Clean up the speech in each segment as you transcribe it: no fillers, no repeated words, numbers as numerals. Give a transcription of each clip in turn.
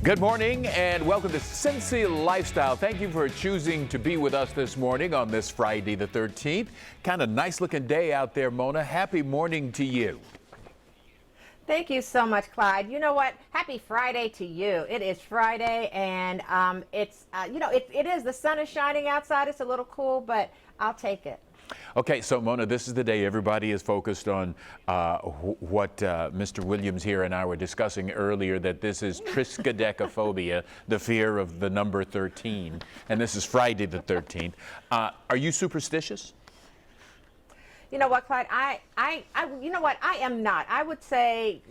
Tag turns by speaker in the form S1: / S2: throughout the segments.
S1: Good morning and welcome to Cincy Lifestyle. Thank you for choosing to be with us this morning on this Friday the 13th. Kind of nice looking day out there, Mona. Happy morning to you.
S2: Thank you so much, Clyde. You know what? Happy Friday to you. It is Friday, and it is. The sun is shining outside. It's a little cool, but I'll take it.
S1: Okay, so Mona, this is the day everybody is focused on what Mr. Williams here and I were discussing earlier, that this is triskaidekaphobia, the fear of the number 13, and this is Friday the 13th. Are you superstitious?
S2: You know what, Clyde? You know what? I am not. I would say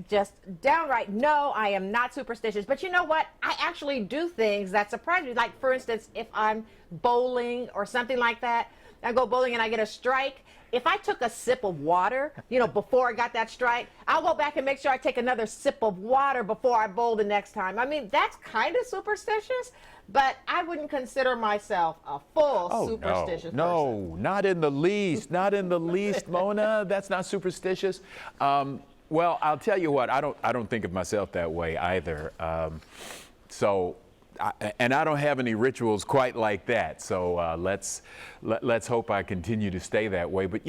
S2: just downright no, I am not superstitious. But you know what? I actually do things that surprise me. Like, for instance, if I'm bowling or something like that, I go bowling and I get a strike. If I took a sip of water, before I got that strike, I'll go back and make sure I take another sip of water before I bowl the next time. I mean, that's kind of superstitious, but I wouldn't consider myself a full superstitious person.
S1: No, not in the least. Not in the least, Mona. That's not superstitious. Well, I'll tell you what, I don't think of myself that way either. And I don't have any rituals quite like that, so let's hope I continue to stay that way. But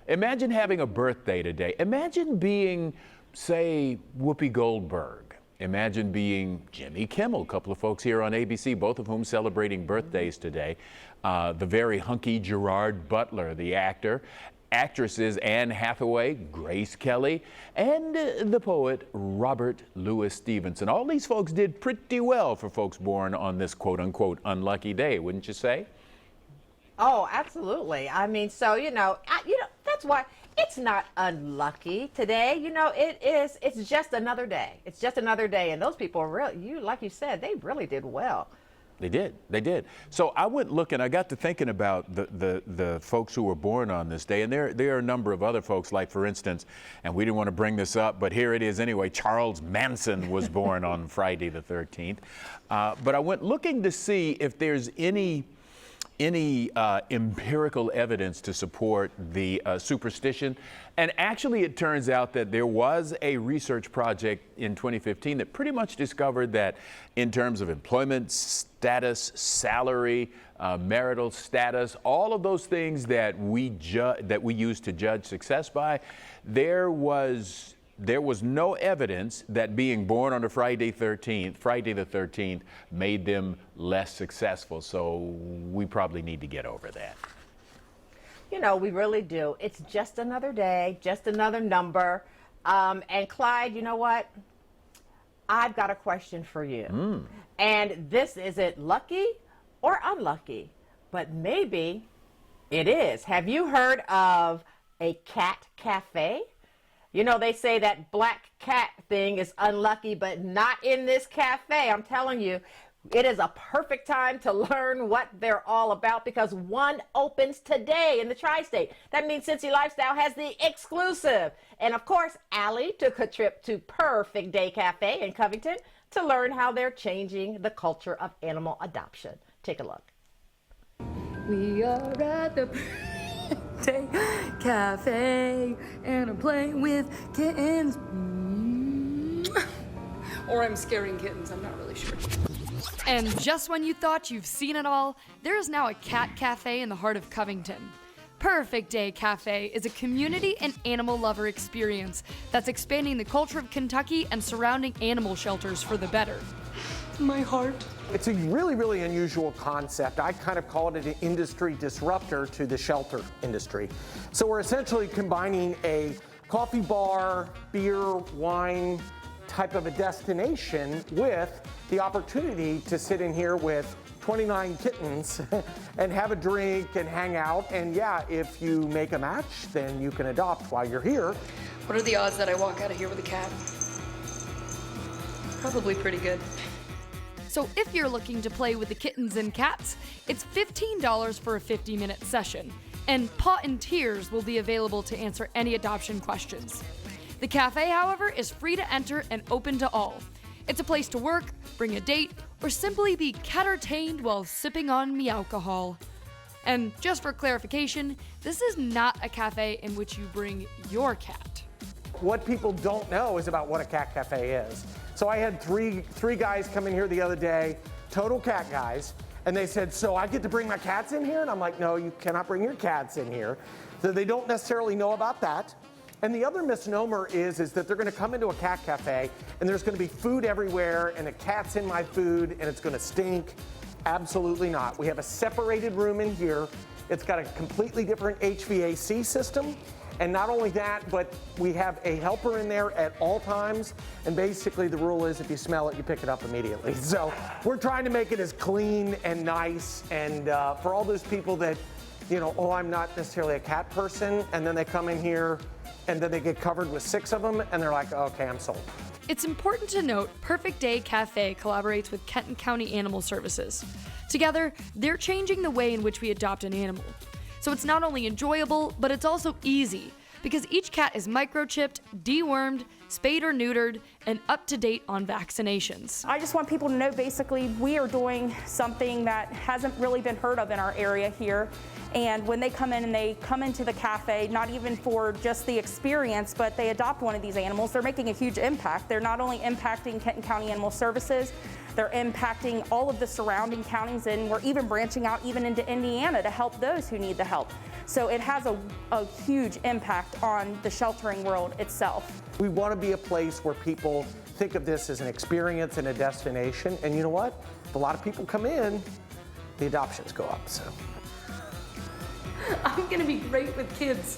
S1: imagine having a birthday today. Imagine being, say, Whoopi Goldberg. Imagine being Jimmy Kimmel, a couple of folks here on ABC, both of whom celebrating birthdays today. The very hunky Gerard Butler, the actor. Actresses Anne Hathaway, Grace Kelly, and the poet Robert Louis Stevenson. All these folks did pretty well for folks born on this quote-unquote unlucky day, wouldn't you say?
S2: Oh, absolutely. I mean, so, that's why it's not unlucky today. It's just another day. It's just another day. And those people really, like you said, they really did well.
S1: They did. So I went looking, I got to thinking about the folks who were born on this day, and there are a number of other folks, like, for instance, and we didn't want to bring this up, but here it is anyway, Charles Manson was born on Friday the 13th. But I went looking to see if there's any empirical evidence to support the superstition. And actually, it turns out that there was a research project in 2015 that pretty much discovered that in terms of employment status, salary, marital status, all of those things that we use to judge success by, there was no evidence that being born on a Friday the 13th, made them less successful. So we probably need to get over that.
S2: We really do. It's just another day, just another number. And Clyde, you know what? I've got a question for you. And this isn't lucky or unlucky, but maybe it is. Have you heard of a cat cafe? They say that black cat thing is unlucky, but not in this cafe. I'm telling you, it is a perfect time to learn what they're all about, because one opens today in the tri-state. That means Cincy Lifestyle has the exclusive. And of course, Allie took a trip to Purrfect Day Cafe in Covington to learn how they're changing the culture of animal adoption. Take a look.
S3: We are at the Day Cafe, and I'm playing with kittens. Or I'm scaring kittens, I'm not really sure.
S4: And just when you thought you've seen it all, there is now a cat cafe in the heart of Covington. Purrfect Day Cafe is a community and animal lover experience that's expanding the culture of Kentucky and surrounding animal shelters for the better.
S3: My heart.
S5: It's a really, really unusual concept. I kind of call it an industry disruptor to the shelter industry. So we're essentially combining a coffee bar, beer, wine type of a destination with the opportunity to sit in here with 29 kittens and have a drink and hang out. And yeah, if you make a match, then you can adopt while you're here.
S3: What are the odds that I walk out of here with a cat? Probably pretty good.
S4: So if you're looking to play with the kittens and cats, it's $15 for a 50-minute session, and Paw and Tears will be available to answer any adoption questions. The cafe, however, is free to enter and open to all. It's a place to work, bring a date, or simply be cat-entertained while sipping on me alcohol. And just for clarification, this is not a cafe in which you bring your cat.
S5: What people don't know is about what a cat cafe is. So I had three guys come in here the other day, total cat guys, and they said, so I get to bring my cats in here? And I'm like, no, you cannot bring your cats in here. So they don't necessarily know about that. And the other misnomer is that they're gonna come into a cat cafe and there's gonna be food everywhere and the cat's in my food and it's gonna stink. Absolutely not. We have a separated room in here. It's got a completely different HVAC system. And not only that, but we have a helper in there at all times. And basically the rule is if you smell it, you pick it up immediately. So we're trying to make it as clean and nice. And for all those people that, you know, oh, I'm not necessarily a cat person, and then they come in here and then they get covered with 6 of them and they're like, okay, I'm sold.
S4: It's important to note Purrfect Day Cafe collaborates with Kenton County Animal Services. Together, they're changing the way in which we adopt an animal. So it's not only enjoyable, but it's also easy, because each cat is microchipped, dewormed, spayed or neutered, and up to date on vaccinations.
S6: I just want people to know basically we are doing something that hasn't really been heard of in our area here. And when they come in and they come into the cafe, not even for just the experience, but they adopt one of these animals, they're making a huge impact. They're not only impacting Kenton County Animal Services, they're impacting all of the surrounding counties, and we're even branching out even into Indiana to help those who need the help. So it has a huge impact on the sheltering world itself.
S5: We want to be a place where people think of this as an experience and a destination. And you know what? If a lot of people come in, the adoptions go up. So
S3: I'm gonna be great with kids.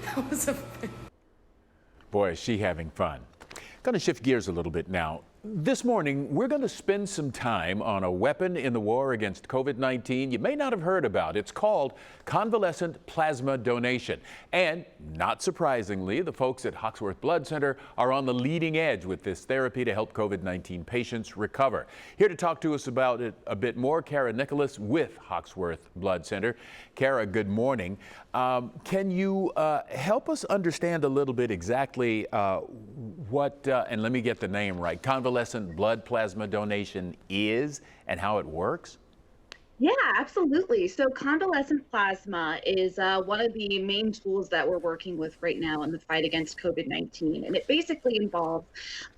S3: That was a
S1: Boy, is she having fun. Going to shift gears a little bit now. This morning, we're going to spend some time on a weapon in the war against COVID-19 you may not have heard about. It's called Convalescent Plasma Donation. And not surprisingly, the folks at Hoxwood Blood Center are on the leading edge with this therapy to help COVID-19 patients recover. Here to talk to us about it a bit more, Kara Nicholas with Hoxwood Blood Center. Kara, good morning. Can you help us understand a little bit exactly what, and let me get the name right, Convalescent Blood Plasma Donation is and how it works?
S7: Yeah, absolutely. So convalescent plasma is one of the main tools that we're working with right now in the fight against COVID-19. And it basically involves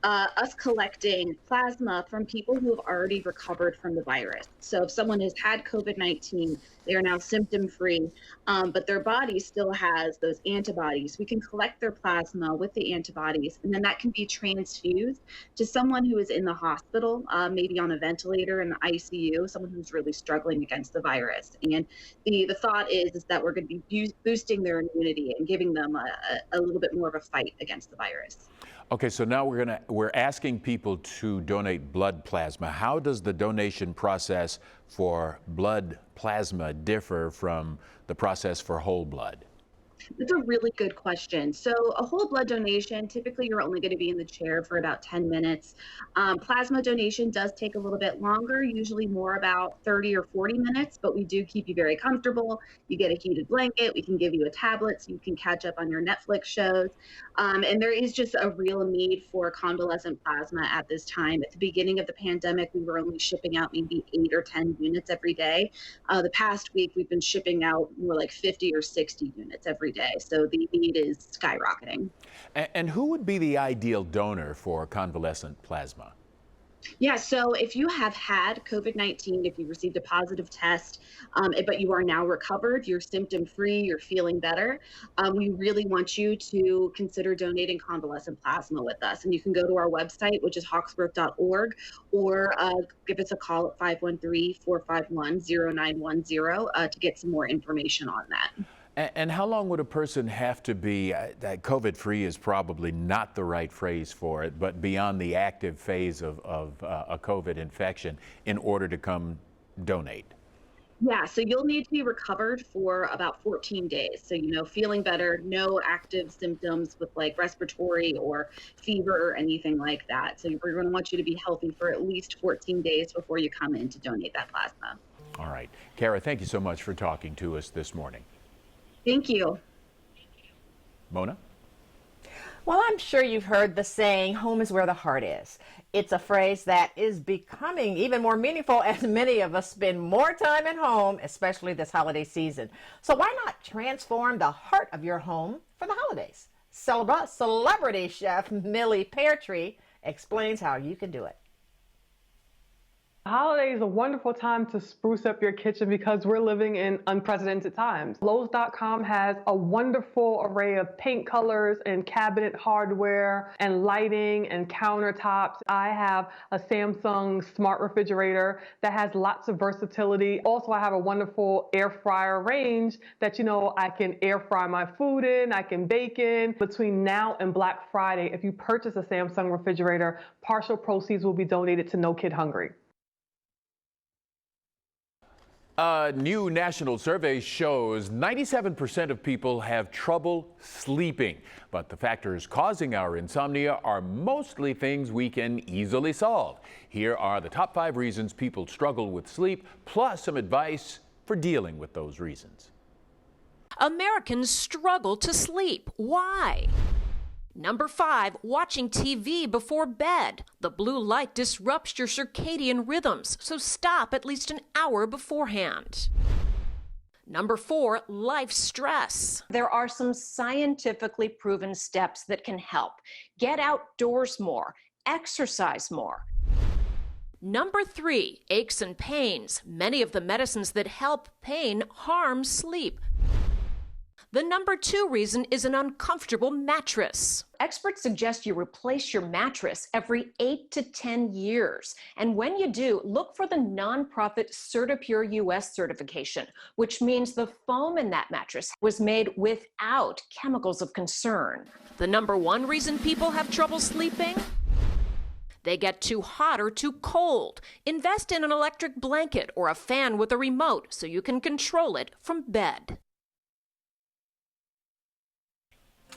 S7: us collecting plasma from people who have already recovered from the virus. So if someone has had COVID-19, they are now symptom-free, but their body still has those antibodies. We can collect their plasma with the antibodies, and then that can be transfused to someone who is in the hospital, maybe on a ventilator in the ICU, someone who's really struggling against the virus. And the thought is that we're going to be boosting their immunity and giving them a little bit more of a fight against the virus.
S1: Okay, so now we're asking people to donate blood plasma. How does the donation process for blood plasma differ from the process for whole blood?
S7: That's a really good question. So a whole blood donation, typically you're only going to be in the chair for about 10 minutes. Plasma donation does take a little bit longer, usually more about 30 or 40 minutes, but we do keep you very comfortable. You get a heated blanket. We can give you a tablet so you can catch up on your Netflix shows. And there is just a real need for convalescent plasma at this time. At the beginning of the pandemic, we were only shipping out maybe 8 or 10 units every day. The past week, we've been shipping out more like 50 or 60 units every day. So the need is skyrocketing.
S1: And who would be the ideal donor for convalescent plasma?
S7: Yeah, so if you have had COVID-19, if you received a positive test, but you are now recovered, you're symptom-free, you're feeling better, we really want you to consider donating convalescent plasma with us. And you can go to our website, which is hoxworth.org, or give us a call at 513-451-0910 to get some more information on that.
S1: And how long would a person have to be, COVID-free is probably not the right phrase for it, but beyond the active phase of a COVID infection in order to come donate?
S7: Yeah, so you'll need to be recovered for about 14 days. So, feeling better, no active symptoms with like respiratory or fever or anything like that. So we're going to want you to be healthy for at least 14 days before you come in to donate that plasma.
S1: All right. Kara, thank you so much for talking to us this morning.
S7: Thank you.
S1: Mona?
S2: Well, I'm sure you've heard the saying, home is where the heart is. It's a phrase that is becoming even more meaningful as many of us spend more time at home, especially this holiday season. So why not transform the heart of your home for the holidays? Celebrity chef Millie Peartree explains how you can do it.
S8: Holiday is a wonderful time to spruce up your kitchen because we're living in unprecedented times. Lowe's.com has a wonderful array of paint colors and cabinet hardware and lighting and countertops. I have a Samsung smart refrigerator that has lots of versatility. Also, I have a wonderful air fryer range that, I can air fry my food in, I can bake in. Between now and Black Friday, if you purchase a Samsung refrigerator, partial proceeds will be donated to No Kid Hungry.
S1: A new national survey shows 97% of people have trouble sleeping, but the factors causing our insomnia are mostly things we can easily solve. Here are the top 5 reasons people struggle with sleep, plus some advice for dealing with those reasons.
S9: Americans struggle to sleep. Why? Number 5, watching TV before bed. The blue light disrupts your circadian rhythms, so stop at least an hour beforehand. Number 4, life stress.
S10: There are some scientifically proven steps that can help. Get outdoors more, exercise more.
S9: Number 3, aches and pains. Many of the medicines that help pain harm sleep. The number 2 reason is an uncomfortable mattress.
S10: Experts suggest you replace your mattress every 8 to 10 years. And when you do, look for the nonprofit CertiPure US certification, which means the foam in that mattress was made without chemicals of concern.
S9: The number 1 reason people have trouble sleeping? They get too hot or too cold. Invest in an electric blanket or a fan with a remote so you can control it from bed.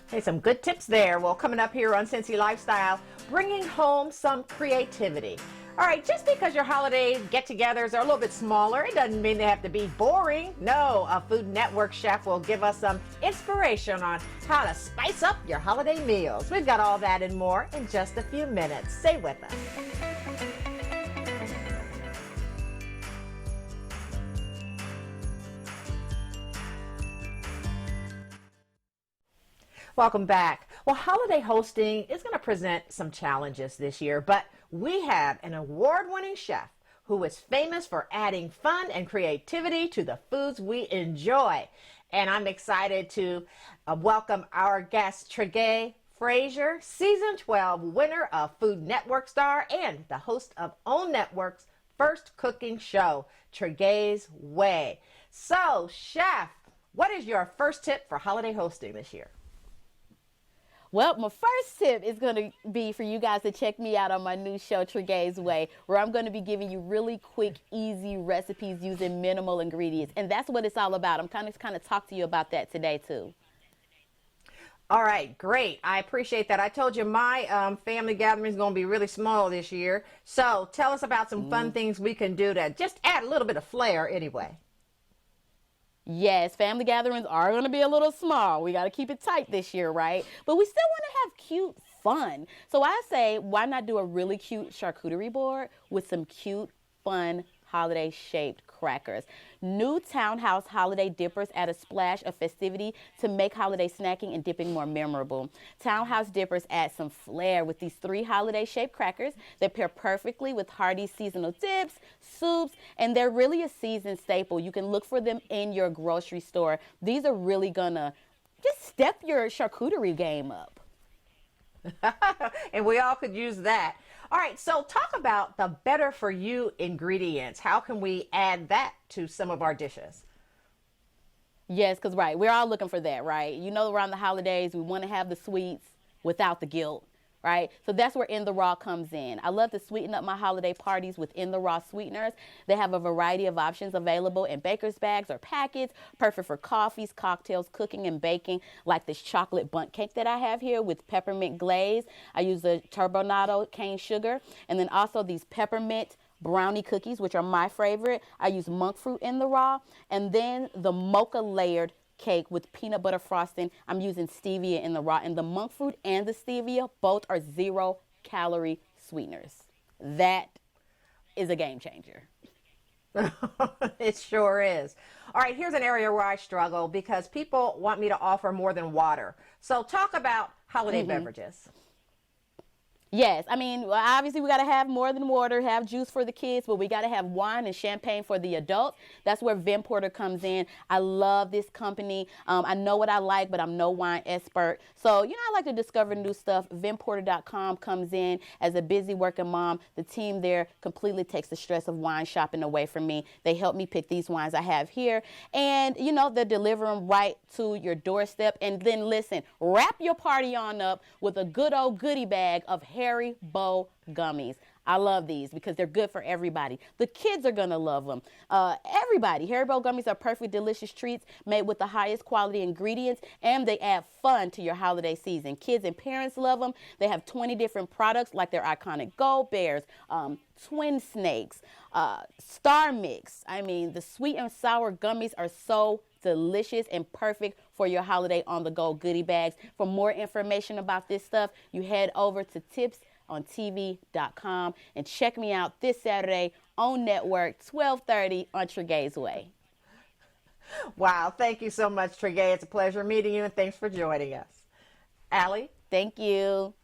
S2: Hey, some good tips there. Well, coming up here on Cincy Lifestyle, bringing home some creativity. All right, just because your holiday get-togethers are a little bit smaller, it doesn't mean they have to be boring. No, a Food Network chef will give us some inspiration on how to spice up your holiday meals. We've got all that and more in just a few minutes. Stay with us. Welcome back. Well, holiday hosting is going to present some challenges this year, but we have an award-winning chef who is famous for adding fun and creativity to the foods we enjoy. And I'm excited to welcome our guest, Tregaye Fraser, season 12 winner of Food Network star and the host of OWN Network's first cooking show, Tregaye's Way. So, chef, what is your first tip for holiday hosting this year?
S11: Well, my first tip is going to be for you guys to check me out on my new show, Tregaye's Way, where I'm going to be giving you really quick, easy recipes using minimal ingredients. And that's what it's all about. I'm kind of talk to you about that today, too.
S2: All right, great. I appreciate that. I told you my family gathering is going to be really small this year. So tell us about some fun things we can do to just add a little bit of flair anyway.
S11: Yes, family gatherings are going to be a little small. We got to keep it tight this year, right? But we still want to have cute fun. So I say, why not do a really cute charcuterie board with some cute, fun, holiday-shaped crackers. New Townhouse holiday dippers add a splash of festivity to make holiday snacking and dipping more memorable. Townhouse dippers add some flair with these 3 holiday-shaped crackers that pair perfectly with hearty seasonal dips, soups, and they're really a season staple. You can look for them in your grocery store. These are really gonna just step your charcuterie game up.
S2: And we all could use that. All right, so talk about the better for you ingredients. How can we add that to some of our dishes?
S11: Yes, because right, we're all looking for that, right? You know, around the holidays, we want to have the sweets without the guilt, right? So that's where In the Raw comes in. I love to sweeten up my holiday parties with In the Raw sweeteners. They have a variety of options available in baker's bags or packets, perfect for coffees, cocktails, cooking, and baking, like this chocolate bundt cake that I have here with peppermint glaze. I use the turbinado cane sugar, and then also these peppermint brownie cookies, which are my favorite. I use monk fruit in the raw, and then the mocha layered cake with peanut butter frosting. I'm using stevia in the raw, and the monk fruit and the stevia both are 0-calorie sweeteners. That is a game changer.
S2: It sure is. All right, here's an area where I struggle because people want me to offer more than water. So talk about holiday beverages.
S11: Yes, I mean, obviously we got to have more than water, have juice for the kids, but we got to have wine and champagne for the adults. That's where Porter comes in. I love this company. I know what I like, but I'm no wine expert. So, you know, I like to discover new stuff. Porter.com comes in as a busy working mom. The team there completely takes the stress of wine shopping away from me. They help me pick these wines I have here. And, you know, they deliver them right to your doorstep. And then listen, wrap your party on up with a good old goodie bag of Haribo gummies. I love these because they're good for everybody. The kids are going to love them. Everybody. Haribo gummies are perfect, delicious treats made with the highest quality ingredients, and they add fun to your holiday season. Kids and parents love them. They have 20 different products like their iconic Gold Bears, Twin Snakes, Star Mix. I mean, the sweet and sour gummies are so delicious and perfect for your holiday on-the-go goodie bags. For more information about this stuff, you head over to tipsontv.com and check me out this Saturday on Network, 12:30 on Tregaye's Way.
S2: Wow, thank you so much, Tregaye. It's a pleasure meeting you, and thanks for joining us. Allie?
S11: Thank you.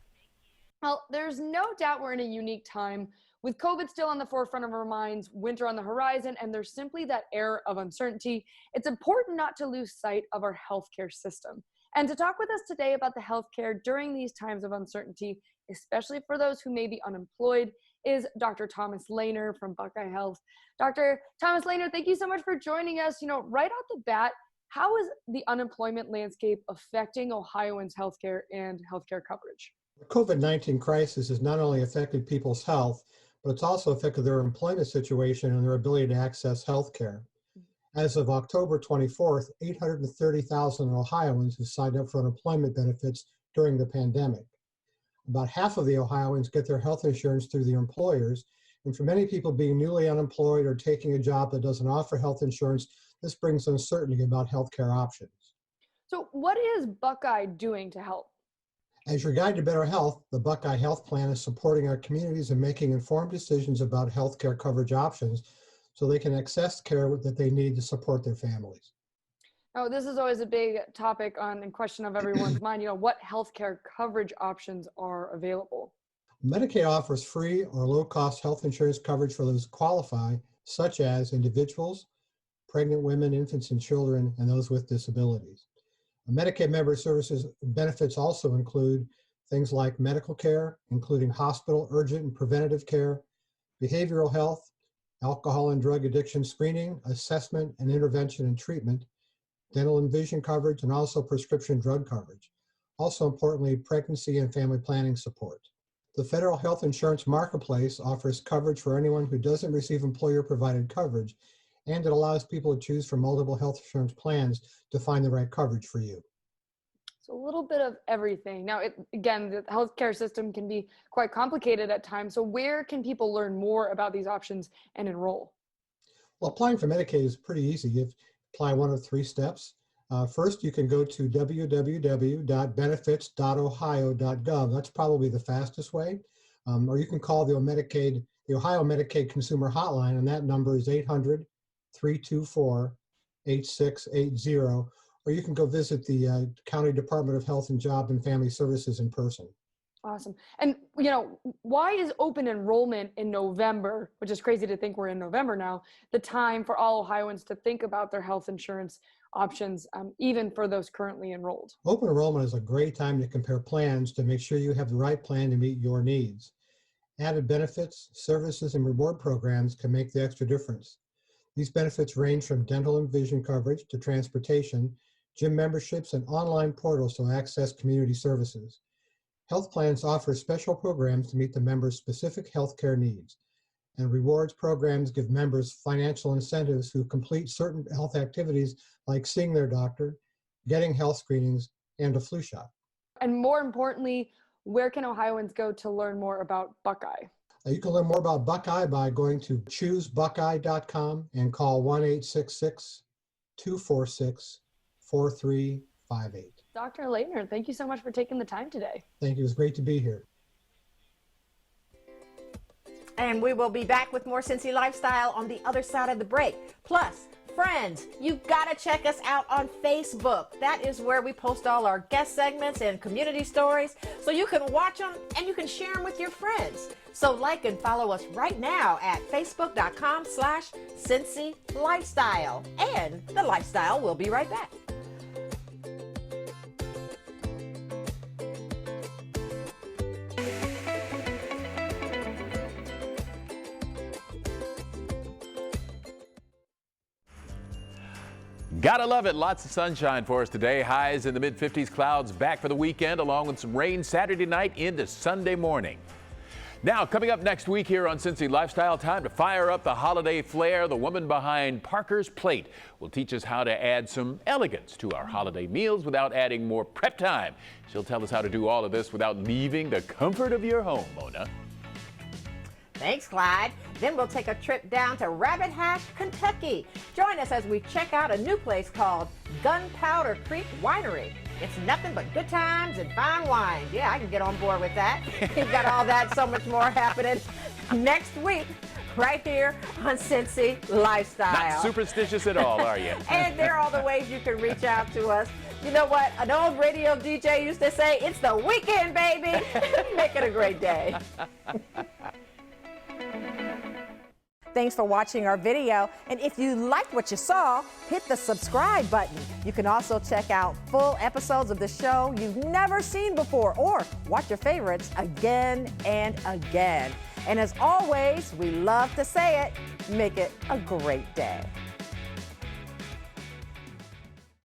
S4: Well, there's no doubt we're in a unique time. With COVID still on the forefront of our minds, winter on the horizon, and there's simply that air of uncertainty, it's important not to lose sight of our healthcare system. And to talk with us today about the healthcare during these times of uncertainty, especially for those who may be unemployed, is Dr. Thomas Lehner from Buckeye Health. Dr. Thomas Lehner, thank you so much for joining us. You know, right off the bat, how is the unemployment landscape affecting Ohioans' healthcare and healthcare coverage?
S12: The COVID-19 crisis has not only affected people's health, but it's also affected their employment situation and their ability to access health care. As of October 24th, 830,000 Ohioans have signed up for unemployment benefits during the pandemic. About half of the Ohioans get their health insurance through their employers, and for many people being newly unemployed or taking a job that doesn't offer health insurance, this brings uncertainty about health care options.
S4: So what is Buckeye doing to help?
S12: As your guide to better health, the Buckeye Health Plan is supporting our communities in making informed decisions about health care coverage options so they can access care that they need to support their families.
S4: Now, this is always a big topic and question of everyone's mind. You know, what healthcare coverage options are available?
S12: Medicaid offers free or low-cost health insurance coverage for those who qualify, such as individuals, pregnant women, infants and children, and those with disabilities. Medicaid member services benefits also include things like medical care, including hospital, urgent, and preventative care, behavioral health, alcohol and drug addiction screening, assessment and intervention and treatment, dental and vision coverage, and also prescription drug coverage. Also importantly, pregnancy and family planning support. The Federal Health Insurance Marketplace offers coverage for anyone who doesn't receive employer-provided coverage, and it allows people to choose from multiple health insurance plans to find the right coverage for you.
S4: So a little bit of everything. Now, again, the healthcare system can be quite complicated at times. So where can people learn more about these options and enroll?
S12: Well, applying for Medicaid is pretty easy. You apply one of three steps. First, you can go to www.benefits.ohio.gov. That's probably the fastest way. Or you can call the Ohio Medicaid Consumer Hotline, and that number is 800-324-8680. Or you can go visit the County Department of Health and Job and Family Services in person.
S4: Awesome. And, you know, why is open enrollment in November, which is crazy to think we're in November now, the time for all Ohioans to think about their health insurance options, even for those currently enrolled?
S12: Open enrollment is a great time to compare plans to make sure you have the right plan to meet your needs. Added benefits, services, and reward programs can make the extra difference. These benefits range from dental and vision coverage to transportation, gym memberships, and online portals to access community services. Health plans offer special programs to meet the members' specific healthcare needs, and rewards programs give members financial incentives who complete certain health activities like seeing their doctor, getting health screenings, and a flu shot.
S4: And more importantly, where can Ohioans go to learn more about Buckeye?
S12: You can learn more about Buckeye by going to choosebuckeye.com and call 1-866-246-5600. 4358.
S4: Dr. Leitner, thank you so much for taking the time today.
S12: Thank you. It was great to be here.
S2: And we will be back with more Cincy Lifestyle on the other side of the break. Plus, friends, you've got to check us out on Facebook. That is where we post all our guest segments and community stories, so you can watch them and you can share them with your friends. So like and follow us right now at facebook.com/Cincy Lifestyle. And the lifestyle will be right back.
S1: Gotta love it. Lots of sunshine for us today. Highs in the mid-50s, clouds back for the weekend, along with some rain Saturday night into Sunday morning. Now, coming up next week here on Cincy Lifestyle, time to fire up the holiday flair. The woman behind Parker's Plate will teach us how to add some elegance to our holiday meals without adding more prep time. She'll tell us how to do all of this without leaving the comfort of your home, Mona.
S2: Thanks, Clyde. Then we'll take a trip down to Rabbit Hash, Kentucky. Join us as we check out a new place called Gunpowder Creek Winery. It's nothing but good times and fine wines. Yeah, I can get on board with that. We've got all that, so much more happening next week right here on Cincy Lifestyle.
S1: Not superstitious at all, are you?
S2: And there are all the ways you can reach out to us. You know what? An old radio DJ used to say, it's the weekend, baby. Make it a great day. Thanks for watching our video, and if you liked what you saw, hit the subscribe button. You can also check out full episodes of the show you've never seen before, or watch your favorites again and again. And as always, we love to say it, make it a great day.